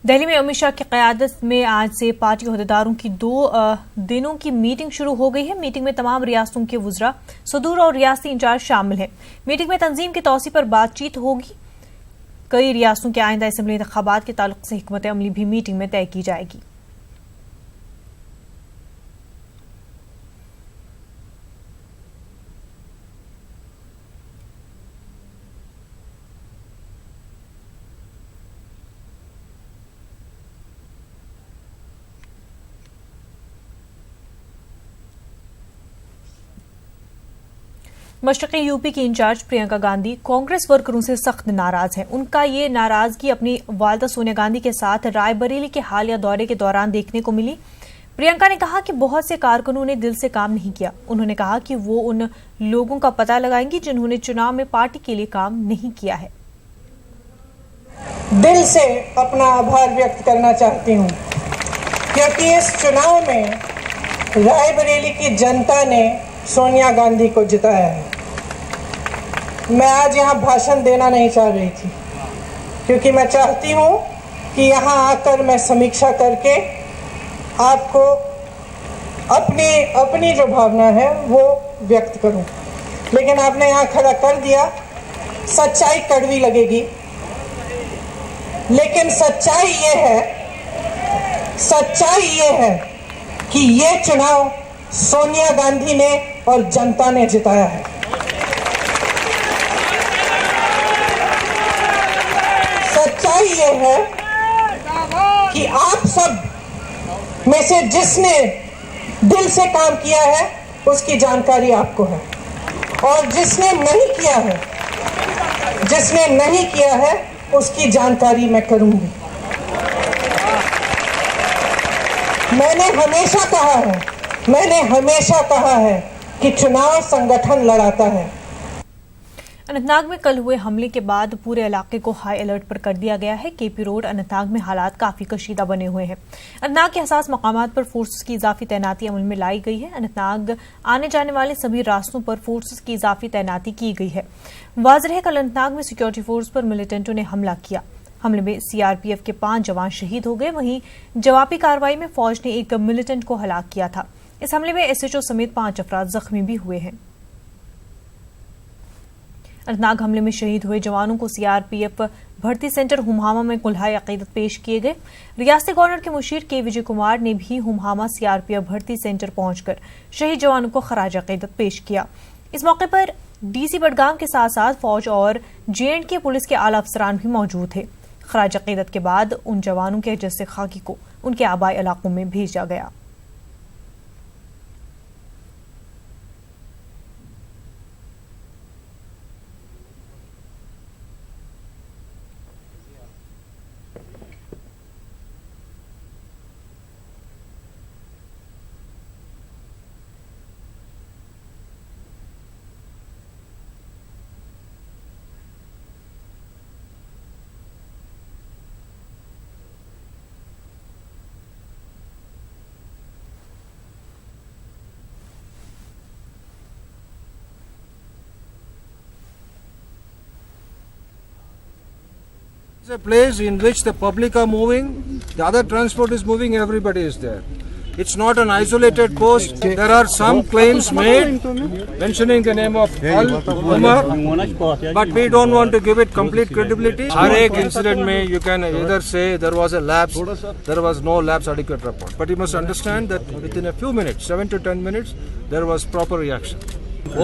दिल्ली में अमित शाह की क़यादत में आज से पार्टी अहदेदारों की 2 दिनों की मीटिंग शुरू हो गई है। मीटिंग में तमाम रियासतों के वुज़रा, सदूर और रियासती इंचार्ज शामिल हैं। मीटिंग में तंजीम की तौसी पर बातचीत होगी। कई रियासतों के आइंदा असेंबली इंतखाबात के ताल्लुक से हिकमत अमली भी मीटिंग में तय की जाएगी। मशरक़ी यूपी की इंचार्ज प्रियंका गांधी कांग्रेस वर्करों से सख्त नाराज हैं। उनका ये नाराजगी अपनी वालिदा सोनिया गांधी के साथ रायबरेली के हालिया दौरे के दौरान देखने को मिली। प्रियंका ने कहा कि बहुत से कारकुनों ने दिल से काम नहीं किया। उन्होंने कहा कि वो उन लोगों का पता लगाएंगी जिन्होंने चुनाव में पार्टी के लिए काम नहीं किया है। दिल से अपना आभार व्यक्त करना चाहती हूँ क्योंकि इस चुनाव में रायबरेली की जनता ने सोनिया गांधी को जिताया है। मैं आज यहाँ भाषण देना नहीं चाह रही थी क्योंकि मैं चाहती हूँ कि यहाँ आकर मैं समीक्षा करके आपको अपनी जो भावना है वो व्यक्त करूँ, लेकिन आपने यहाँ खड़ा कर दिया। सच्चाई कड़वी लगेगी, लेकिन सच्चाई ये है कि ये चुनाव सोनिया गांधी ने और जनता ने जिताया है। सच्चाई ये है कि आप सब में से जिसने दिल से काम किया है उसकी जानकारी आपको है, और जिसने नहीं किया है उसकी जानकारी मैं करूंगी। मैंने हमेशा कहा है कि चुनाव संगठन लड़ाता है। अनंतनाग में कल हुए हमले के बाद पूरे इलाके को हाई अलर्ट पर कर दिया गया है। केपी रोड अनंतनाग में हालात काफी कशीदा बने हुए हैं। अनंतनाग के हसास मकामात पर फोर्सेस की इजाफी तैनाती अमल में लाई गई है। अनंतनाग आने जाने वाले सभी रास्तों पर फोर्सेस की इजाफी तैनाती की गई है। वाज़ेह है कल अनंतनाग में सिक्योरिटी फोर्स पर मिलिटेंटों ने हमला किया। हमले में सीआरपीएफ के 5 जवान शहीद हो गए। वहीं जवाबी कार्रवाई में फौज ने एक मिलिटेंट को हलाक किया था। इस हमले में एसएचओ समेत 5 अफराद जख्मी भी हुए हैं। अनंतनाग हमले में शहीद हुए जवानों को सीआरपीएफ भर्ती सेंटर हुमहामा में कुल्हाए अकीदत पेश किए गए। रियासती गवर्नर के मुशीर के विजय कुमार ने भी हुमहामा सीआरपीएफ भर्ती सेंटर पहुंचकर शहीद जवानों को खराज अकीदत पेश किया। इस मौके पर डीसी बडगाम के साथ साथ फौज और जेएंडके पुलिस के आला अफसरान भी मौजूद थे। खराज अकीदत के बाद उन जवानों के जस्से खाकी को उनके आबाई इलाकों में भेजा गया। It's a place in which the public are moving, the other transport is moving, everybody is there. It's not an isolated post. There are some claims made mentioning the name of Al-Umar, but we don't want to give it complete credibility. Har ek incident mein you can either say there was a lapse, there was no lapse adequate report. But you must understand that within a few minutes, 7 to 10 minutes, there was proper reaction.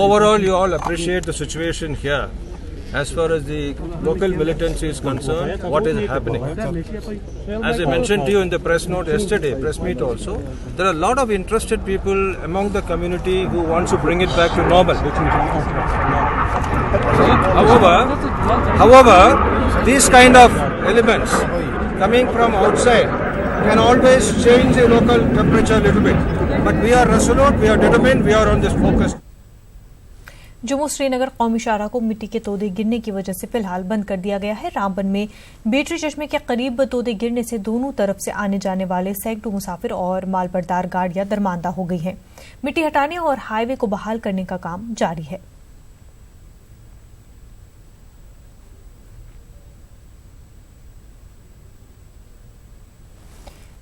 Overall, you all appreciate the situation here. As far as the local militancy is concerned, what is happening? As I mentioned to you in the press note yesterday, press meet also, there are a lot of interested people among the community who want to bring it back to normal. However, these kind of elements coming from outside can always change the local temperature a little bit. But we are resolute, we are determined, we are on this focus. Jammu Srinagar कौमी शाहराह को मिट्टी के तोदे गिरने की वजह से फिलहाल बंद कर दिया गया है। रामबन में बेटरी चश्मे के करीब तोदे गिरने से दोनों तरफ से आने जाने वाले सैकड़ों मुसाफिर और मालबरदार गाड़ियां दरमांदा हो गई हैं। मिट्टी हटाने और हाईवे को बहाल करने का काम जारी है।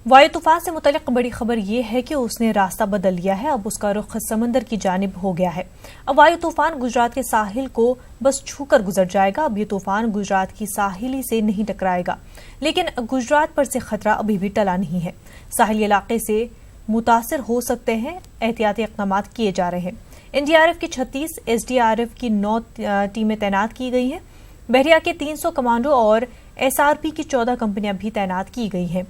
वायु तूफान से मुतल्लिक बड़ी खबर यह है कि उसने रास्ता बदल लिया है। अब उसका रुख समंदर की जानिब हो गया है। अब वायु तूफान गुजरात के साहिल को बस छूकर गुजर जाएगा। अब ये तूफान गुजरात की साहिली से नहीं टकराएगा, लेकिन गुजरात पर से खतरा अभी भी टला नहीं है। साहिली इलाके से मुतासिर हो सकते हैं। एहतियाती इक़दाम किए जा रहे हैं। एनडीआरएफ की 36, एसडीआरएफ की 9 टीमें तैनात की गई हैं। बहरिया के 300 कमांडो और एसआरपी की 14 कंपनियां भी तैनात की गई हैं।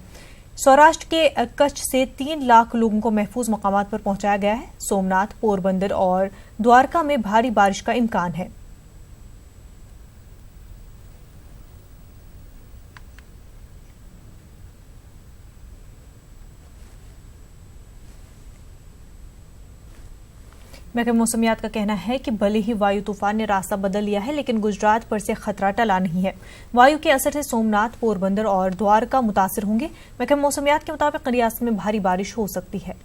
सौराष्ट्र के कच्छ से 3 लाख लोगों को महफूज मकामात पर पहुंचाया गया है। सोमनाथ, पोरबंदर और द्वारका में भारी बारिश का इम्कान है। महकमे मौसमियात का कहना है कि भले ही वायु तूफान ने रास्ता बदल लिया है, लेकिन गुजरात पर से खतरा टला नहीं है। वायु के असर से सोमनाथ, पोरबंदर और द्वारका मुतासिर होंगे। महकमे मौसमियात के मुताबिक रियासत में भारी बारिश हो सकती है।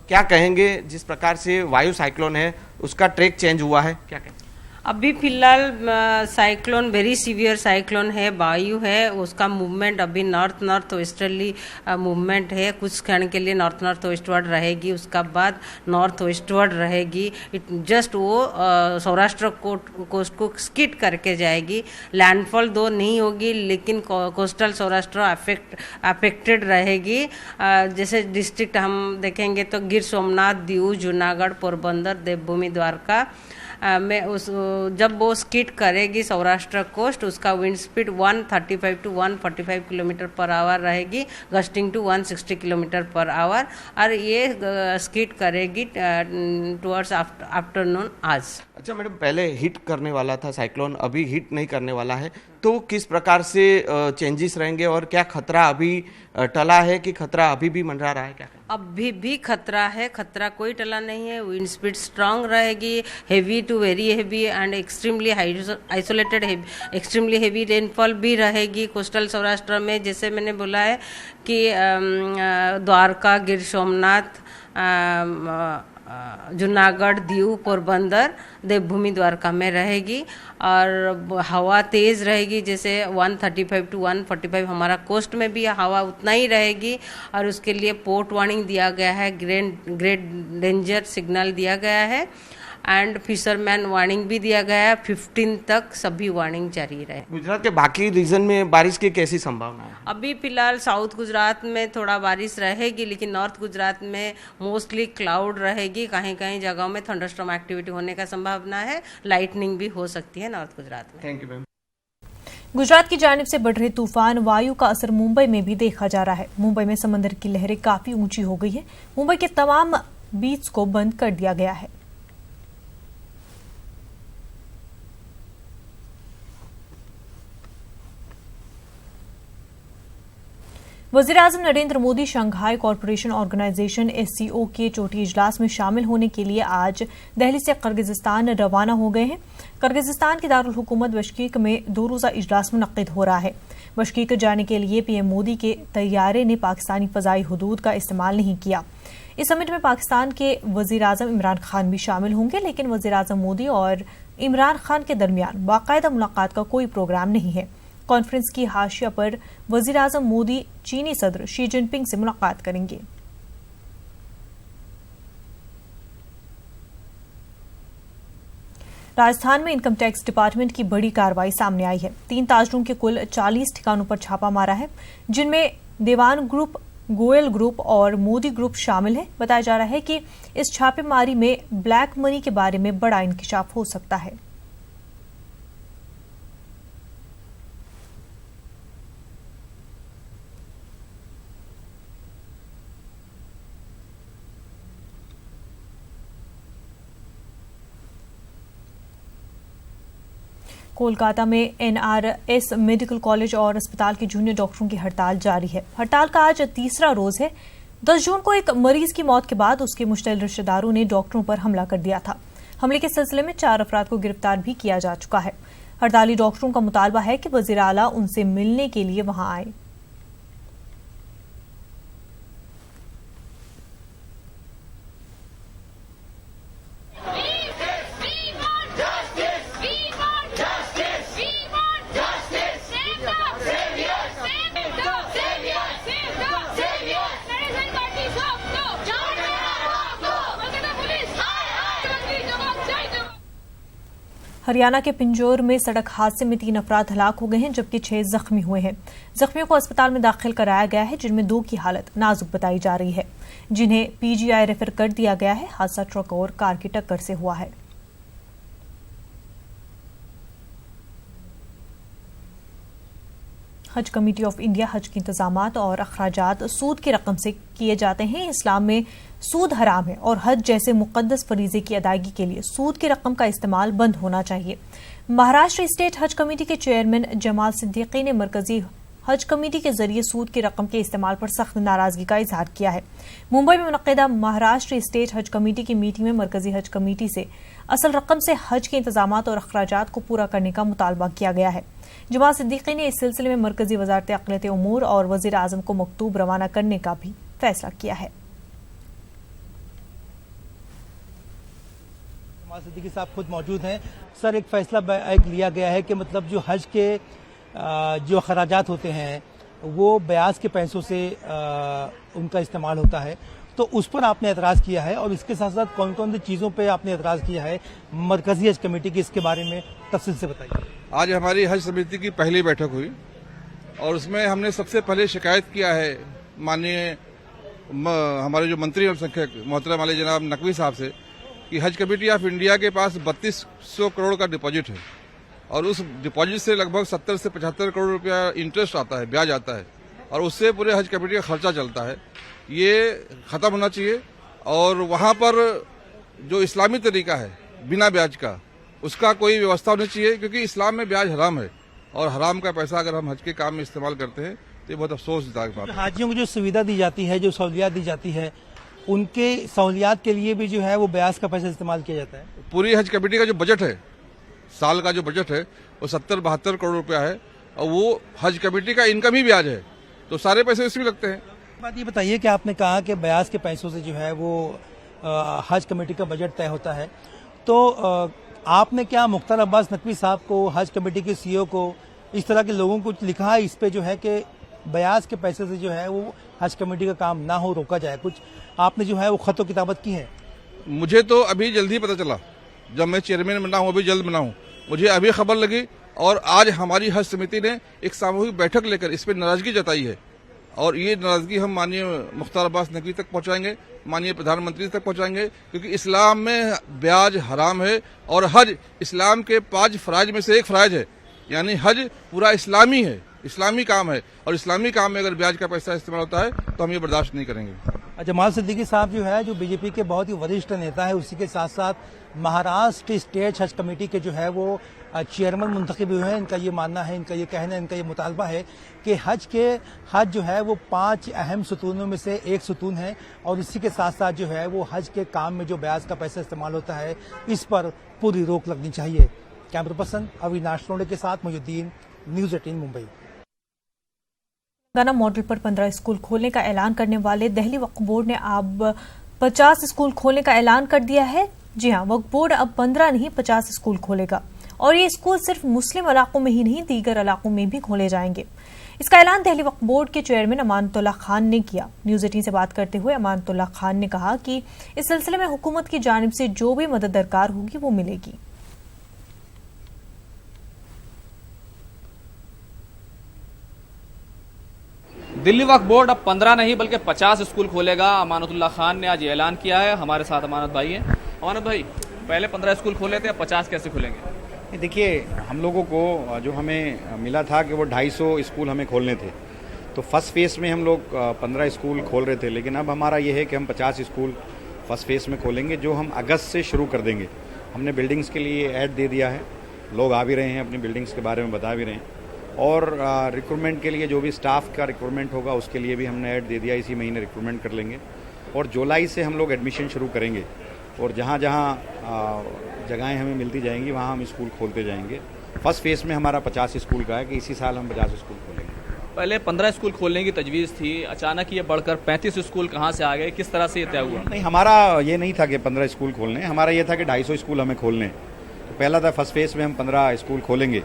क्या कहेंगे, जिस प्रकार से वायु साइक्लोन है उसका ट्रैक चेंज हुआ है, क्या कहेंगे? अभी फिलहाल साइक्लोन वेरी सीवियर साइक्लोन है, वायु है, उसका मूवमेंट अभी नॉर्थ वेस्टर्ली मूवमेंट है। कुछ क्षण के लिए नॉर्थ वेस्टवर्ड रहेगी, उसका बाद नॉर्थ वेस्टवर्ड रहेगी। जस्ट वो सौराष्ट्र कोस्ट को स्किट करके जाएगी। लैंडफॉल दो नहीं होगी, लेकिन कोस्टल सौराष्ट्र अफेक्टेड रहेगी। जैसे डिस्ट्रिक्ट हम देखेंगे तो गिर सोमनाथ, दीव, जूनागढ़, पोरबंदर, देवभूमि, द्वारका में उस जब वो स्किट करेगी सौराष्ट्र कोस्ट, उसका wind speed 135 to 145 kilometre per hour रहेगी, gusting to 160 kilometre per hour. और ये स्किट करेगी टुवर्ड्स आफ्टरनून आज। अच्छा मैडम, पहले हिट करने वाला था साइक्लोन, अभी हिट नहीं करने वाला है, तो किस प्रकार से चेंजेस रहेंगे और क्या खतरा अभी टला है कि खतरा अभी भी मंडरा रहा है, क्या? अभी भी खतरा है, खतरा कोई टला नहीं है। विंड स्पीड स्ट्रांग रहेगी, heavy to very heavy and extremely isolated extremely heavy rainfall भी रहेगी कोस्टल सौराष्ट्र में। जैसे मैंने बोला है कि द्वारका, गिर सोमनाथ, जूनागढ़, दीव, पोरबंदर, देवभूमि, द्वारका में रहेगी। और हवा तेज़ रहेगी, जैसे 135 to 145 हमारा कोस्ट में भी हवा उतना ही रहेगी। और उसके लिए पोर्ट वार्निंग दिया गया है, ग्रेट डेंजर सिग्नल दिया गया है एंड फिशरमैन वार्निंग भी दिया गया है। 15 तक सभी वार्निंग जारी रहे। गुजरात के बाकी रीजन में बारिश की कैसी संभावना है? अभी फिलहाल साउथ गुजरात में थोड़ा बारिश रहेगी, लेकिन नॉर्थ गुजरात में मोस्टली क्लाउड रहेगी। कहीं कहीं जगहों में थंडरस्टॉर्म एक्टिविटी होने का संभावना है। लाइटनिंग भी हो सकती है नॉर्थ गुजरात में। Thank you ma'am. गुजरात की जानिब से बढ़ रहे तूफान वायु का असर मुंबई में भी देखा जा रहा है। मुंबई में समंदर की लहरें काफी ऊंची हो गई है। मुंबई के तमाम बीच को बंद कर दिया गया है। वज़ीर-ए-आज़म Narendra Modi Shanghai corporation organization SCO के चोटी इजलास में शामिल होने के लिए आज दिल्ली से किर्गिस्तान रवाना हो गए हैं। किर्गिस्तान की दारुल हुकूमत बशकीक में 2 रोज़ा इजलास मुनक्किद हो रहा है। बशकीक जाने के लिए PM मोदी के तैयारे ने पाकिस्तानी फ़ज़ाई हुदूद का इस्तेमाल नहीं किया। इस समिट में पाकिस्तान के वज़ीर-ए-आज़म इमरान खान भी शामिल होंगे, लेकिन वज़ीर-ए-आज़म मोदी और इमरान खान के दरमियान बाकायदा मुलाकात का कोई प्रोग्राम नहीं है। कॉन्फ्रेंस की हाशिया पर वज़ीर-ए-आज़म मोदी चीनी सदर शी जिनपिंग से मुलाकात करेंगे। राजस्थान में इनकम टैक्स डिपार्टमेंट की बड़ी कार्रवाई सामने आई है। 3 ताजरों के कुल 40 ठिकानों पर छापा मारा है, जिनमें देवान ग्रुप, गोयल ग्रुप और मोदी ग्रुप शामिल है। बताया जा रहा है कि इस छापेमारी में ब्लैक मनी के बारे में बड़ा इंकिशाफ हो सकता है। कोलकाता में NRS मेडिकल कॉलेज और अस्पताल के जूनियर डॉक्टरों की हड़ताल जारी है। हड़ताल का आज 3रा रोज है। 10 जून को एक मरीज की मौत के बाद उसके मुश्तइल रिश्तेदारों ने डॉक्टरों पर हमला कर दिया था। हमले के सिलसिले में 4 अफराद को गिरफ्तार भी किया जा चुका है। हड़ताली डॉक्टरों का मुतालबा है कि वज़ीर आला उनसे मिलने के लिए वहां आए। हरियाणा के पिंजौर में सड़क हादसे में 3 अफराद हलाक हो गए हैं, जबकि 6 जख्मी हुए हैं। जख्मियों को अस्पताल में दाखिल कराया गया है, जिनमें 2 की हालत नाजुक बताई जा रही है, जिन्हें पीजीआई रेफर कर दिया गया है। हादसा ट्रक और कार की टक्कर से हुआ है। हज कमेटी ऑफ इंडिया हज के इंतजामात और अखराजात सूद की रकम से किए जाते हैं। इस्लाम में सूद हराम है और हज जैसे मुकद्दस फरीजे की अदायगी के लिए सूद की रकम का इस्तेमाल बंद होना चाहिए। महाराष्ट्र स्टेट हज कमेटी के चेयरमैन जमाल सिद्दीकी ने मरकजी हज कमेटी के जरिए सूद की रकम के इस्तेमाल पर सख्त नाराजगी का इजहार किया है। मुंबई में मुनक्किदा महाराष्ट्र स्टेट हज कमेटी की मीटिंग में मरकजी हज कमेटी से असल रकम से हज के इंतजामात और अखराजात को पूरा करने का मुतालबा किया गया है। जमाल सिद्दीकी ने इस सिलसिले में मरकजी वजारत अक़लियत उमूर और वज़ीर आज़म को मकतूब रवाना करने का भी फैसला किया है। जमाल सिद्दीकी साहब खुद मौजूद हैं। सर, एक फैसला लिया गया है कि मतलब जो हज के जो अखराजात होते हैं वो ब्याज के पैसों से उनका इस्तेमाल होता है, तो उस पर आपने एतराज़ किया है और इसके साथ साथ कौन कौन सी चीज़ों पे आपने एतराज़ किया है मरकजी हज कमेटी की, इसके बारे में तफसील से बताइए। आज हमारी हज समिति की पहली बैठक हुई और उसमें हमने सबसे पहले शिकायत किया है माननीय हमारे जो मंत्री अल्पसंख्यक मोहतरम वाले जनाब नकवी साहब से कि हज कमेटी ऑफ इंडिया के पास 3200 करोड़ का डिपॉजिट है और उस डिपॉजिट से लगभग 70 से 75 करोड़ रुपया इंटरेस्ट आता है, ब्याज आता है और उससे पूरे हज कमेटी का खर्चा चलता है। ये खत्म होना चाहिए और वहाँ पर जो इस्लामी तरीका है बिना ब्याज का, उसका कोई व्यवस्था होनी चाहिए, क्योंकि इस्लाम में ब्याज हराम है और हराम का पैसा अगर हम हज के काम में इस्तेमाल करते हैं तो ये बहुत अफसोसदायक बात है। हाजियों को जो सुविधा दी जाती है, जो सहूलियात दी जाती है, उनके सहूलियात के लिए भी जो है वो ब्याज का पैसा इस्तेमाल किया जाता है। पूरी हज कमेटी का जो बजट है, साल का जो बजट है वो 70-72 करोड़ रुपया है और वो हज कमेटी का इनकम ही ब्याज है, तो सारे पैसे इसमें लगते हैं। बात ये बताइए कि आपने कहा कि ब्याज के पैसों से जो है वो हज कमेटी का बजट तय होता है, तो आपने क्या मुख्तार अब्बास नकवी साहब को, हज कमेटी के सीईओ को, इस तरह के लोगों को लिखा है इस पे जो है कि ब्याज के पैसे से जो है वो हज कमेटी का काम ना हो, रोका जाए? कुछ आपने जो है वो खत किताबत की है? मुझे तो अभी जल्द ही पता चला, जब मैं चेयरमैन बना हूँ, अभी जल्द बना हूँ, मुझे अभी खबर लगी और आज हमारी हज समिति ने एक सामूहिक बैठक लेकर इस पर नाराजगी जताई है और ये नाराजगी हम माननीय मुख्तार अब्बास नकवी तक पहुंचाएंगे, माननीय प्रधानमंत्री तक पहुंचाएंगे, क्योंकि इस्लाम में ब्याज हराम है और हज इस्लाम के 5 फराइज में से एक फराइज है, यानी हज पूरा इस्लामी है, इस्लामी काम है और इस्लामी काम में अगर ब्याज का पैसा इस्तेमाल होता है तो हम ये बर्दाश्त नहीं करेंगे। जमाल सिद्दीकी साहब जो है, जो बीजेपी के बहुत ही वरिष्ठ नेता है, उसी के साथ साथ महाराष्ट्र स्टेट हज कमेटी के जो है वो चेयरमैन मुंतखब हुए हैं। इनका ये मानना है, इनका ये कहना है, इनका ये मुतालबा है कि हज जो है वो 5 अहम सुतूनों में से एक सुतून है और इसी के साथ साथ जो है वो हज के काम में जो ब्याज का पैसा इस्तेमाल होता है, इस पर पूरी रोक लगनी चाहिए। कैमरा पर्सन अविनाश रोडे के साथ मुजुद्दीन, न्यूज़ 18 मुंबई। तेलंगाना मॉडल पर 15 स्कूल खोलने का ऐलान करने वाले दिल्ली वक्फ बोर्ड ने अब 50 स्कूल खोलने का ऐलान कर दिया है। जी हां, वक्फ बोर्ड अब 15 नहीं 50 स्कूल खोलेगा और ये स्कूल सिर्फ मुस्लिम इलाकों में ही नहीं, दीगर इलाकों में भी खोले जाएंगे। इसका ऐलान दिल्ली वक्फ बोर्ड के चेयरमैन अमानतुल्लाह खान ने किया। न्यूज़ 18 से बात करते हुए अमानतुल्लाह खान ने कहा कि इस सिलसिले में हुकूमत की जानिब से जो भी मदद दरकार होगी वो मिलेगी। दिल्ली वक्फ बोर्ड अब 15 नहीं बल्कि 50 स्कूल खोलेगा। अमानतुल्लाह खान ने आज ये ऐलान किया है। हमारे साथ अमानत भाई हैं। अमानत भाई, पहले 15 स्कूल खोले थे, अब 50 कैसे खुलेंगे? देखिए, हम लोगों को जो हमें मिला था कि वो 250 स्कूल हमें खोलने थे, तो फर्स्ट फेज़ में हम लोग 15 स्कूल खोल रहे थे, लेकिन अब हमारा ये है कि हम 50 स्कूल फर्स्ट फेज़ में खोलेंगे, जो हम अगस्त से शुरू कर देंगे। हमने बिल्डिंग्स के लिए ऐड दे दिया है, लोग आ भी रहे हैं, अपनी बिल्डिंग्स के बारे में बता भी रहे हैं और रिक्रूटमेंट के लिए जो भी स्टाफ का रिक्रूटमेंट होगा उसके लिए भी हमने ऐड दे दिया, इसी महीने रिक्रूटमेंट कर लेंगे और जुलाई से हम लोग एडमिशन शुरू करेंगे और जहाँ जहाँ जगहें हमें मिलती जाएंगी वहाँ हम स्कूल खोलते जाएंगे। फर्स्ट फेज़ में हमारा 50 स्कूल का है कि इसी साल हम 50 स्कूल खोलेंगे। पहले 15 स्कूल खोलने की तजवीज़ थी, अचानक ये बढ़कर 35 स्कूल कहाँ से आ गए, किस तरह से ये तय हुआ? नहीं, हमारा ये नहीं था कि 15 स्कूल खोलने, हमारा ये था कि 250 स्कूल हमें खोलने। तो पहला था फर्स्ट फेज़ में हम 15 स्कूल खोलेंगे।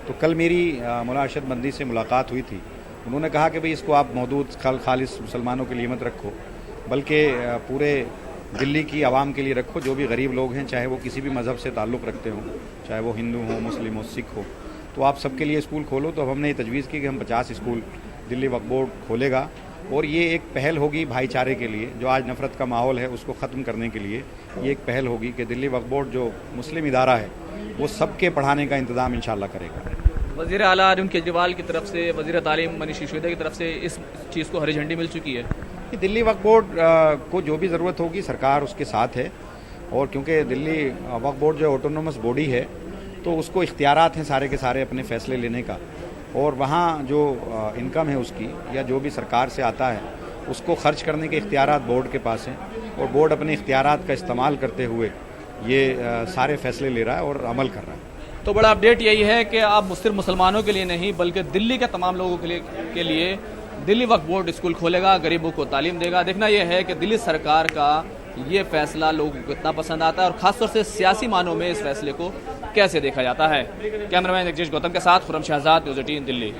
तो कल मेरी मौलाना अरशद मंदी से मुलाकात हुई थी, उन्होंने कहा कि भाई इसको आप महदूद खालिस मुसलमानों के लिए मत रखो, बल्कि पूरे दिल्ली की आवाम के लिए रखो। जो भी गरीब लोग हैं, चाहे वो किसी भी मज़हब से ताल्लुक़ रखते हों, चाहे वो हिंदू हो, मुस्लिम हो, सिख हो, तो आप सबके लिए स्कूल खोलो। तो अब हमने ये तजवीज़ की कि हम 50 स्कूल दिल्ली वक्फ बोर्ड खोलेगा और ये एक पहल होगी भाईचारे के लिए। जो आज नफ़रत का माहौल है उसको ख़त्म करने के लिए ये एक पहल होगी कि दिल्ली वक्फ बोर्ड जो मुस्लिम इदारा है वो सबके पढ़ाने का इंतज़ाम इंशाअल्लाह करेगा। वज़ीर आला अरविंद केजरीवाल की तरफ से, वज़ीर तालीम मनीष सिसोदिया की तरफ से इस चीज़ को हरी झंडी मिल चुकी है कि दिल्ली वक्फ बोर्ड को जो भी ज़रूरत होगी सरकार उसके साथ है। और क्योंकि दिल्ली वक्फ बोर्ड जो ऑटोनोमस बॉडी है तो उसको इख्तियारात हैं सारे के सारे अपने फ़ैसले लेने का, और वहाँ जो इनकम है उसकी या जो भी सरकार से आता है उसको खर्च करने के इख्तियारात बोर्ड के पास हैं, और बोर्ड अपने इख्तियारात का इस्तेमाल करते हुए ये सारे फ़ैसले ले रहा है और अमल कर रहा है। तो बड़ा अपडेट यही है कि अब सिर्फ मुसलमानों के लिए नहीं बल्कि दिल्ली के तमाम लोगों के लिए दिल्ली वक्फ बोर्ड स्कूल खोलेगा, गरीबों को तालीम देगा। देखना यह है कि दिल्ली सरकार का ये फैसला लोगों को कितना पसंद आता है और ख़ासतौर से सियासी मानों में इस फैसले को कैसे देखा जाता है। कैमरामैन जगदीश गौतम के साथ खुर्रम शहजाद, न्यूज़ 18 दिल्ली।